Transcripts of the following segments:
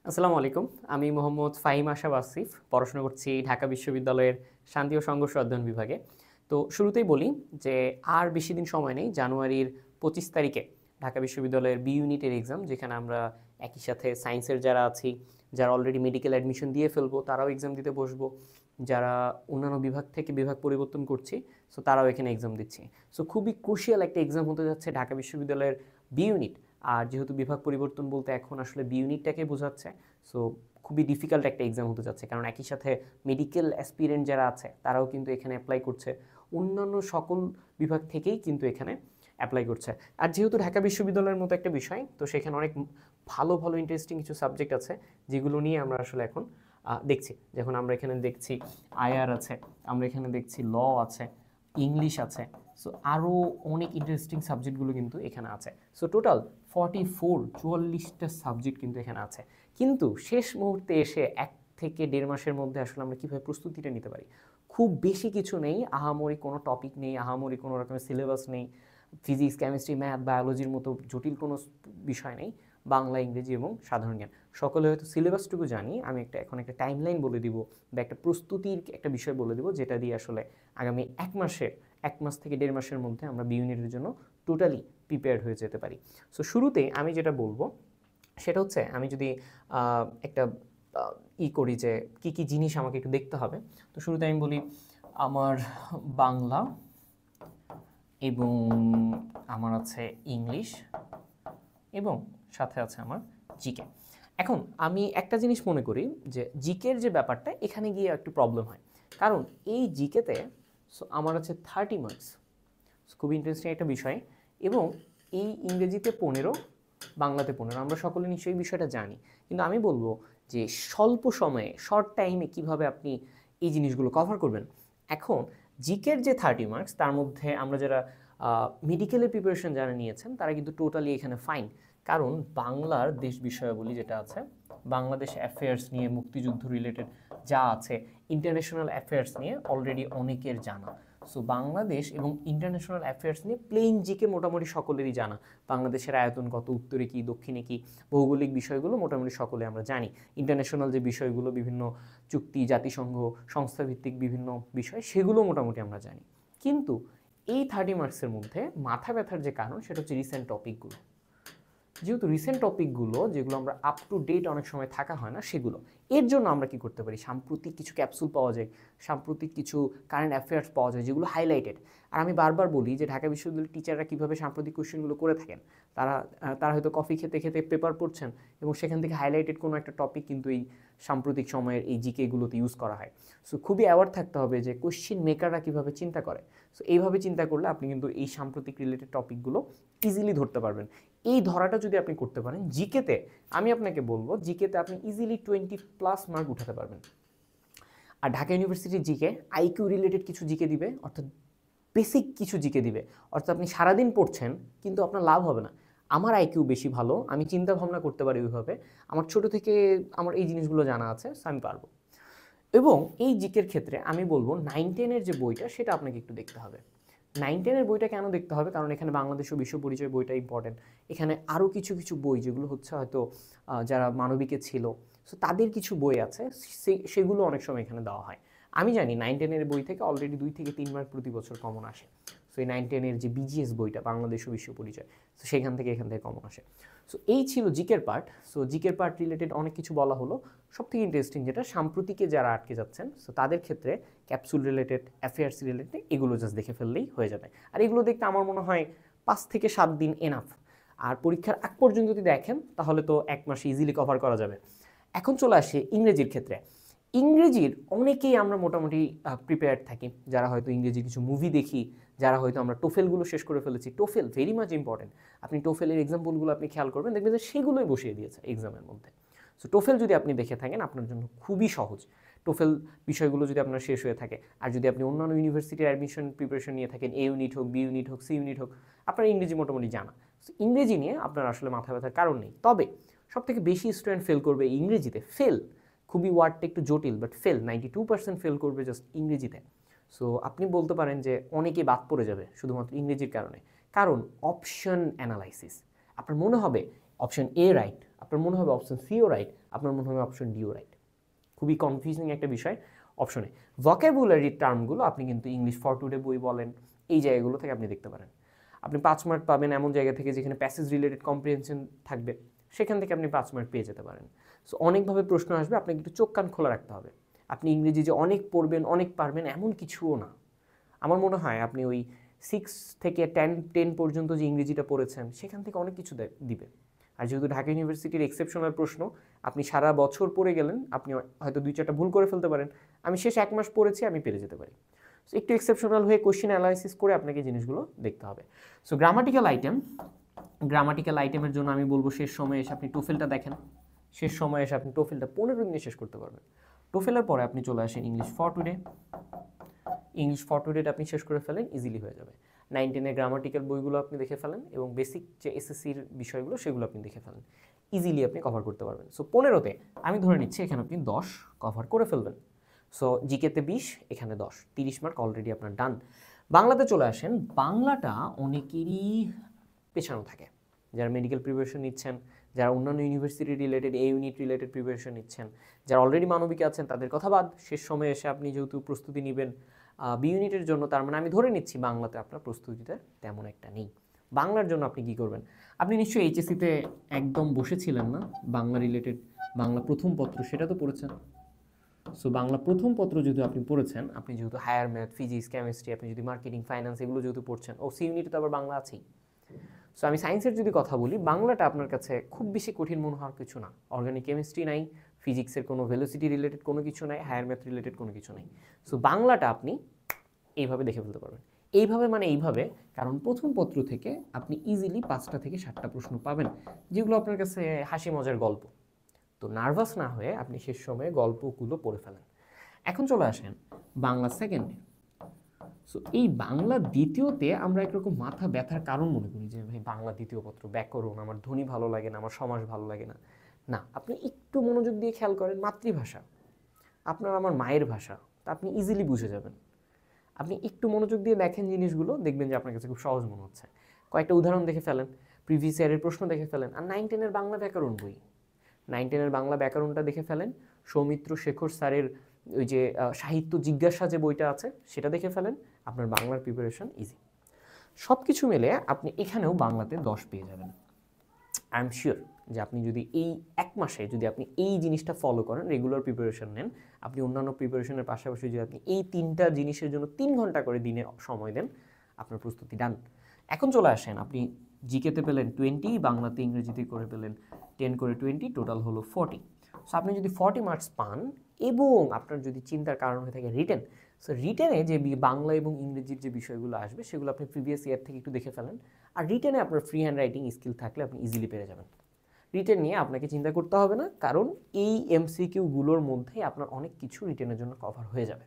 আসসালামু আলাইকুম। আমি মোহাম্মদ ফাহিম আশরাফ আসিফ। পড়াশোনা করছি ঢাকা বিশ্ববিদ্যালয়ের শান্তি ও সংঘর্ষ অধ্যয়ন বিভাগে। তো শুরুতেই বলি যে আর বেশি দিন সময় নেই। জানুয়ারির ২৫ তারিখে ঢাকা বিশ্ববিদ্যালয়ের বি ইউনিটের এক্সাম, যেখানে আমরা একই সাথে সায়েন্সের যারা আছি, যারা অলরেডি মেডিকেল অ্যাডমিশন দিয়ে ফেলবো তারাও এক্সাম দিতে বসবো। যারা অন্যান্য বিভাগ থেকে বিভাগ পরিবর্তন করছি, সো তারাও এখানে এক্সাম দিচ্ছি। সো খুবই ক্রুশিয়াল একটা এক্সাম হতে যাচ্ছে ঢাকা বিশ্ববিদ্যালয়ের বি ইউনিট। আর যেহেতু বিভাগ পরিবর্তন বলতে এখন আসলে বি ইউনিটটাকে বোঝাচ্ছে, সো খুবই ডিফিকাল্ট একটা এক্সাম হতে যাচ্ছে, কারণ একই সাথে মেডিকেল অ্যাসপিরেন্ট যারা আছে তারাও কিন্তু এখানে অ্যাপ্লাই করছে, অন্যান্য সকল বিভাগ থেকেই কিন্তু এখানে অ্যাপ্লাই করছে। আর যেহেতু ঢাকা বিশ্ববিদ্যালয়ের মতো একটা বিষয়, তো সেখানে অনেক ভালো ভালো ইন্টারেস্টিং কিছু সাবজেক্ট আছে যেগুলো নিয়ে আমরা আসলে এখন দেখছি। যখন আমরা এখানে দেখছি আইআর আছে, আমরা এখানে দেখছি ল আছে, ইংলিশ আছে, সো আরও অনেক ইন্টারেস্টিং সাবজেক্টগুলো কিন্তু এখানে আছে। সো টোটাল 44টা সাবজেক্ট কিন্তু এখানে আছে। কিন্তু শেষ মুহূর্তে এসে 1 থেকে 1.5 মাসের মধ্যে আসলে আমরা কীভাবে প্রস্তুতিটা নিতে পারি? খুব বেশি কিছু নেই, আহামরি কোনো টপিক নেই, আহামরি কোনো রকমের সিলেবাস নেই, ফিজিক্স, কেমিস্ট্রি, ম্যাথ, বায়োলজির মতো জটিল কোনো বিষয় নেই। বাংলা, ইংরেজি এবং সাধারণ জ্ঞান, সকলে হয়তো সিলেবাসটুকু জানি। আমি এখন একটা টাইমলাইন বলে দিব বা একটা প্রস্তুতির একটা বিষয় বলে দিব, যেটা দিয়ে আসলে আগামী 1 মাস থেকে 1.5 মাসের মধ্যে আমরা বি ইউনিটের জন্য টোটালি প্রিপেয়ার্ড হয়ে যেতে পারি। সো শুরুতে আমি যেটা বলবো সেটা হচ্ছে, আমি যদি একটা করি যে কি কি জিনিস আমাকে একটু দেখতে হবে, তো শুরুতে আমি বলি আমার বাংলা এবং আমার আছে ইংলিশ এবং সাথে আছে আমার জিকে। এখন আমি একটা জিনিস মনে করি যে জিকের যে ব্যাপারটা, এখানে গিয়ে একটু প্রবলেম হয়, কারণ এই জিকেতে আমার আছে 30 মার্কস। খুব ইন্টারেস্টিং একটা বিষয়। এবং এই ইংরেজিতে 15, বাংলাতে 15, আমরা সকলে নিশ্চয়ই বিষয়টা জানি। কিন্তু আমি বলবো যে স্বল্প সময়ে, শর্ট টাইমে কিভাবে আপনি এই জিনিসগুলো কভার করবেন। এখন জিকের যে 30 মার্কস, তার মধ্যে আমরা যারা মেডিকেলের প্রিপারেশন যারা নিয়েছেন তারা কিন্তু টোটালি এখানে ফাইন, কারণ বাংলার দেশ বিষয়াবলী যেটা আছে, বাংলাদেশ অ্যাফেয়ার্স নিয়ে, মুক্তিযুদ্ধ রিলেটেড যা আছে, ইন্টারন্যাশনাল অ্যাফেয়ার্স নিয়ে অলরেডি অনেকের জানা। সো বাংলাদেশ এবং ইন্টারন্যাশনাল অ্যাফেয়ার্স নিয়ে প্লেন জিকে মোটামুটি সকলেরই জানা। বাংলাদেশের আয়তন কত, উত্তরে কী, দক্ষিণে কী, ভৌগোলিক বিষয়গুলো মোটামুটি সকলে আমরা জানি। ইন্টারন্যাশনাল যে বিষয়গুলো, বিভিন্ন চুক্তি, জাতিসংঘ, সংস্থাভিত্তিক বিভিন্ন বিষয়, সেগুলো মোটামুটি আমরা জানি। কিন্তু এই 30 মার্কসের মধ্যে মাথা ব্যথার যে কারণ, সেটা হচ্ছে রিসেন্ট টপিকগুলো। যেহেতু রিসেন্ট টপিকগুলো, যেগুলো আমরা আপ টু ডেট অনেক সময় থাকা হয় না, সেগুলো এর জন্য আমরা কি করতে পারি, সাম্প্রতিক কিছু ক্যাপসুল পাওয়া যায়, সাম্প্রতিক কিছু কারেন্ট অ্যাফেয়ার্স পাওয়া যায় যেগুলো হাইলাইটেড। আর আমি বারবার বলি যে ঢাকা বিশ্ববিদ্যালয়ের টিচাররা কীভাবে সাম্প্রতিক কোশ্চেনগুলো করে থাকেন, তারা তারা হয়তো কফি খেতে খেতে পেপার পড়ছেন এবং সেখান থেকে হাইলাইটেড কোনো একটা টপিক কিন্তু এই সাম্প্রতিক সময়ের এই জিকেগুলোতে ইউজ করা হয়। সো খুবই অ্যাওয়ার থাকতে হবে যে কোশ্চেন মেকাররা কীভাবে চিন্তা করে। সো এইভাবে চিন্তা করলে আপনি কিন্তু এই সাম্প্রতিক রিলেটেড টপিকগুলো ইজিলি ধরতে পারবেন। এই ধরাটা যদি আপনি করতে পারেন জিকেতে, আমি আপনাকে বলবো জিকেতে আপনি ইজিলি 20+ মার্ক উঠাতে পারবেন। আর ঢাকা ইউনিভার্সিটির জিকে আইকিউ রিলেটেড কিছু জিকে দিবে, অর্থাৎ বেসিক কিছু জিকে দিবে। অর্থাৎ আপনি সারাদিন পড়ছেন কিন্তু আপনার লাভ হবে না। আমার আইকিউ বেশি ভালো, আমি চিন্তা ভাবনা করতে পারি ওইভাবে, আমার ছোট থেকে আমার এই জিনিসগুলো জানা আছে, আমি পারবো। এবং এই জিকের ক্ষেত্রে আমি বলবো 9-10-এর যে বইটা, সেটা আপনাকে একটু দেখতে হবে। 9-10-এর বইটা কেন দেখতে হবে? কারণ এখানে বাংলাদেশ ও বিশ্ব পরিচয় বইটা ইম্পর্টেন্ট। এখানে আরও কিছু কিছু বই যেগুলো হচ্ছে হয়তো যারা মানবিকে ছিল, সো তাদের কিছু বই আছে, সেগুলো অনেক সময় এখানে দেওয়া হয়। আমি জানি 9-10-এর বই থেকে অলরেডি 2 থেকে 3 মার্ক প্রতি বছর কমন আসে। সো এই 9-10-এর যে বিজিএস বইটা, বাংলাদেশ ও বিশ্ব পরিচয়, সো সেখান থেকে এখান থেকে কমন আসে। সো এই ছিল জিকের পার্ট। সো জিকের পার্ট রিলেটেড অনেক কিছু বলা হলো। সবথেকে ইন্টারেস্টিং যেটা, সাম্প্রতিকে যারা আটকে যাচ্ছেন, সো তাদের ক্ষেত্রে ক্যাপসুল রিলেটেড, অ্যাফেয়ার্স রিলেটেড, এগুলো জাস্ট দেখে ফেললেই হয়ে যাবে। আর এগুলো দেখতে আমার মনে হয় 5 থেকে 7 দিন এনাফ। আর পরীক্ষার আগ পর্যন্ত যদি দেখেন তাহলে তো 1 মাসে ইজিলি কভার করা যাবে। এখন চলে আসে ইংরেজির ক্ষেত্রে। ইংরেজির অনেকেই আমরা মোটামুটি প্রিপেয়ার্ড থাকি, যারা হয়তো ইংরেজির কিছু মুভি দেখি, যারা হয়তো আমরা টোফেলগুলো শেষ করে ফেলেছি। TOEFL very much important. আপনি টোফেলের এক্সাম্পলগুলো আপনি খেয়াল করবেন, দেখবেন যে সেগুলোই বসিয়ে দিয়েছে এক্সামের মধ্যে। সো টোফেল যদি আপনি দেখে থাকেন, আপনার জন্য খুবই সহজ। টোফেল বিষয়গুলো যদি আপনার শেষ হয়ে থাকে, আর যদি আপনি অন্যান্য ইউনিভার্সিটির অ্যাডমিশন প্রিপারেশন নিয়ে থাকেন, এ ইউনিট হোক, বি ইউনিট হোক, সি ইউনিট হোক, আপনার ইংরেজি মোটামুটি জানা। সো ইংরেজি নিয়ে আপনার আসলে মাথা ব্যথার কারণ নেই। তবে সবথেকে বেশি স্টুডেন্ট ফেল করবে ইংরেজিতে। ফেল, খুবই ওয়ার্ডটা একটু জটিল, বাট ফেল 92% ফেল করবে জাস্ট ইংরেজিতে। সো আপনি বলতে পারেন যে অনেকে বাদ পড়ে যাবে শুধুমাত্র ইংরেজির কারণে। কারণ অপশন অ্যানালাইসিস, আপনার মনে হবে অপশন এ রাইট, আপনার মনে হবে অপশন সিও রাইট, আপনার মনে হবে অপশন ডিও রাইট। খুবই কনফিউজিং একটা বিষয় অপশনে। ভোকাবুলারি টার্মগুলো আপনি কিন্তু ইংলিশ ফর টুডে বই বলেন, এই জায়গাগুলো থেকে আপনি দেখতে পারেন। আপনি 5 মার্ক পাবেন এমন জায়গা থেকে যেখানে প্যাসেজ রিলেটেড কম্প্রিহেনশন থাকবে, সেখান থেকে আপনি 5 মার্ক পেয়ে যেতে পারেন। সো অনেকভাবে প্রশ্ন আসবে, আপনাকে একটু চোখ কান খোলা রাখতে হবে। আপনি ইংরেজি যে অনেক পড়বেন, অনেক পারবেন এমন কিছুও না। আমার মনে হয় আপনি ওই 6 থেকে 10 পর্যন্ত যে ইংরেজিটা পড়েছেন সেখান থেকে অনেক কিছু দিবে। আর যেহেতু ঢাকা ইউনিভার্সিটির এক্সেপশনাল প্রশ্ন, আপনি সারা বছর পড়ে গেলেন, আপনি হয়তো 2-4টা ভুল করে ফেলতে পারেন, আমি শেষ 1 মাস পড়েছি, আমি পেরে যেতে পারি। সো একটু এক্সেপশনাল হয়ে কোশ্চেন অ্যানালাইসিস করে আপনাকে জিনিসগুলো দেখতে হবে। সো গ্রামাটিক্যাল আইটেমের জন্য আমি বলবো শেষ সময়ে এসে আপনি টোফেলটা দেখেন। শেষ সময়ে এসে আপনি টোফেলটা 15 দিনে শেষ করতে পারবেন। টোফেলের পরে আপনি চলে আসেন ইংলিশ ফর টুডে আপনি শেষ করে ফেলেন, ইজিলি হয়ে যাবে। 9-10-এর গ্রামাটিক্যাল বইগুলো আপনি দেখে ফেলেন এবং বেসিক যে এসএসসির বিষয়গুলো সেগুলো আপনি দেখে ফেলেন, ইজিলি আপনি কভার করতে পারবেন। সো 15তে আমি ধরে নিচ্ছি এখানে আপনি 10 কভার করে ফেলবেন। সো জিকেতে 20, এখানে 10, 30 মার্ক অলরেডি আপনার ডান। বাংলাতে চলে আসেন। বাংলাটা অনেকেরই পেছানো থাকে, যারা মেডিকেল প্রিপারেশন নিচ্ছেন, যারা অন্যান্য ইউনিভার্সিটি রিলেটেড এ ইউনিট রিলেটেড প্রিপারেশন নিচ্ছেন, যারা অলরেডি মানবিকে আছেন তাদের কথা বাদ, শেষ সময়ে এসে আপনি যেহেতু প্রস্তুতি নেবেন বি ইউনিটের জন্য, তার মানে আমি ধরে নিচ্ছি বাংলাতে আপনার প্রস্তুতিটা তেমন একটা নেই। বাংলার জন্য আপনি কী করবেন? আপনি নিশ্চয়ই এইচএসসিতে একদম বসেছিলেন না, বাংলা রিলেটেড বাংলা প্রথম পত্র সেটা তো পড়েছেন। সো বাংলা প্রথম পত্র যদি আপনি পড়েছেন, আপনি যেহেতু হায়ার ম্যাথ, ফিজিক্স, কেমিস্ট্রি, আপনি যদি মার্কেটিং, ফাইন্যান্স এগুলো যেহেতু পড়ছেন, ও সি ইউনিটে তো আবার বাংলা আছেই। সো আমি সায়েন্সের যদি কথা বলি, বাংলাটা আপনার কাছে খুব বেশি কঠিন মনে হওয়ার কিছু না। অর্গানিক কেমিস্ট্রি নাই, ফিজিক্সের কোনো ভেলোসিটি রিলেটেড কোনো কিছু নাই, হায়ার ম্যাথ রিলেটেড কোনো কিছু নাই। সো বাংলাটা আপনি এইভাবে দেখে ফেলতে পারবেন। এইভাবে মানে এইভাবে, কারণ প্রথম পত্র থেকে আপনি ইজিলি 5টা থেকে 7টা প্রশ্ন পাবেন, যেগুলো আপনার কাছে হাসি মজার গল্প। তো নার্ভাস না হয়ে আপনি শেষ সময়ে গল্পগুলো পড়ে ফেলেন। এখন চলে আসেন বাংলা সেকেন্ডে। সো এই বাংলা দ্বিতীয়তে আমরা একরকম মাথা ব্যথার কারণ মনে করি যে ভাই বাংলা দ্বিতীয় পত্র, ব্যাকরণ, আমার ধ্বনি ভালো লাগে না, আমার সমাস ভালো লাগে না। না, আপনি একটু মনোযোগ দিয়ে খেয়াল করেন, মাতৃভাষা আপনার আমার মায়ের ভাষা, তা আপনি ইজিলি বুঝে যাবেন। আপনি একটু মনোযোগ দিয়ে দেখেন জিনিসগুলো, দেখবেন যে আপনার কাছে খুব সহজ মনে হচ্ছে। কয়েকটা উদাহরণ দেখে ফেলেন, প্রিভিয়াস ইয়ারের প্রশ্ন দেখে ফেলেন, আর 9-10-এর বাংলা ব্যাকরণ বই, 9-10-এর বাংলা ব্যাকরণটা দেখে ফেলেন। সৌমিত্র শেখর স্যারের ওই যে সাহিত্য জিজ্ঞাসা যে বইটা আছে সেটা দেখে ফেলেন, আপনার বাংলার প্রিপারেশন ইজি। সব কিছু মিলে আপনি এখানেও বাংলাতে 10 পেয়ে যাবেন। আই এম শিওর যে আপনি যদি এই 1 মাসে যদি আপনি এই জিনিসটা ফলো করেন, রেগুলার প্রিপারেশন নেন, আপনি অন্যান্য প্রিপারেশনের পাশাপাশি যদি আপনি এই 3টা জিনিসের জন্য 3 ঘন্টা করে দিনে সময় দেন, আপনার প্রস্তুতি ডান। এখন চলে আসেন, আপনি জিকেতে পেলেন 20, বাংলাতে ইংরেজিতে করে পেলেন 10 করে 20, টোটাল হলো 40। সো আপনি যদি 40 মার্কস পান এবং আপনার যদি চিন্তার কারণ হয়ে থাকে রিটেন, সো রিটেনে যে বাংলা এবং ইংরেজির যে বিষয়গুলো আসবে সেগুলো আপনি প্রিভিয়াস ইয়ার থেকে একটু দেখে ফেলেন। আর রিটেনে আপনার ফ্রি হ্যান্ড রাইটিং স্কিল থাকলে আপনি ইজিলি পেরে যাবেন। রিটেন নিয়ে আপনাকে চিন্তা করতে হবে না, কারণ এই এমসিকিউগুলোর মধ্যেই আপনার অনেক কিছু রিটেনের জন্য কভার হয়ে যাবে।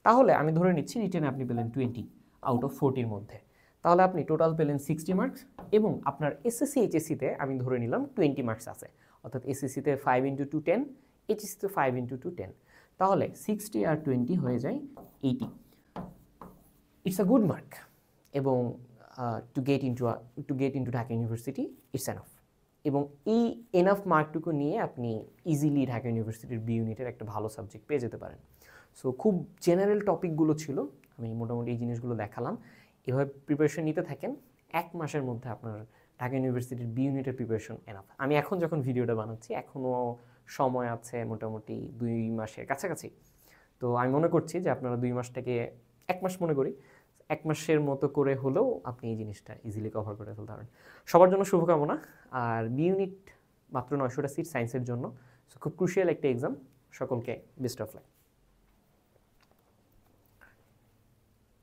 তাহলে আমি ধরে নিচ্ছি রিটেনে আপনি পেলেন 20 আউট অফ 40-র মধ্যে, তাহলে আপনি টোটাল পেলেন 60 মার্কস এবং আপনার এসএসসি এইচএসসিতে আমি ধরে নিলাম 20 মার্কস আছে, অর্থাৎ এসএসসিতে 5 × 2 10, এইচএসসিতে 5 × 2 10, তাহলে 60 আর 20 হয়ে যায় 80। ইটস আ গুড মার্ক এবং to get into Dhaka university it's enough. এবং এই এনাফ মার্কটুকু নিয়ে আপনি ইজিলি ঢাকা ইউনিভার্সিটির বি ইউনিটের একটা ভালো সাবজেক্ট পেয়ে যেতে পারেন। সো খুব জেনারেল টপিকগুলো ছিল, আমি মোটামুটি এই জিনিসগুলো দেখালাম। এভাবে প্রিপারেশন নিতে থাকেন, 1 মাসের মধ্যে আপনার ঢাকা ইউনিভার্সিটির বি ইউনিটের প্রিপারেশন এনাফ। আমি এখন যখন ভিডিওটা বানাচ্ছি এখনও সময় আছে মোটামুটি 2 মাসের কাছাকাছি। তো আমি মনে করছি যে আপনারা 2 মাসটাকে 1 মাস মনে করি, 1 মাসের মতো করে হলেও আপনি এই জিনিসটা ইজিলি কভার করে ফেলতে পারেন। সবার জন্য শুভকামনা। আর বি ইউনিট মাত্র 900টা সিট সায়েন্সের জন্য, সো খুব ক্রুশিয়াল একটা এক্সাম। সকলকে বেস্ট অফ লাক।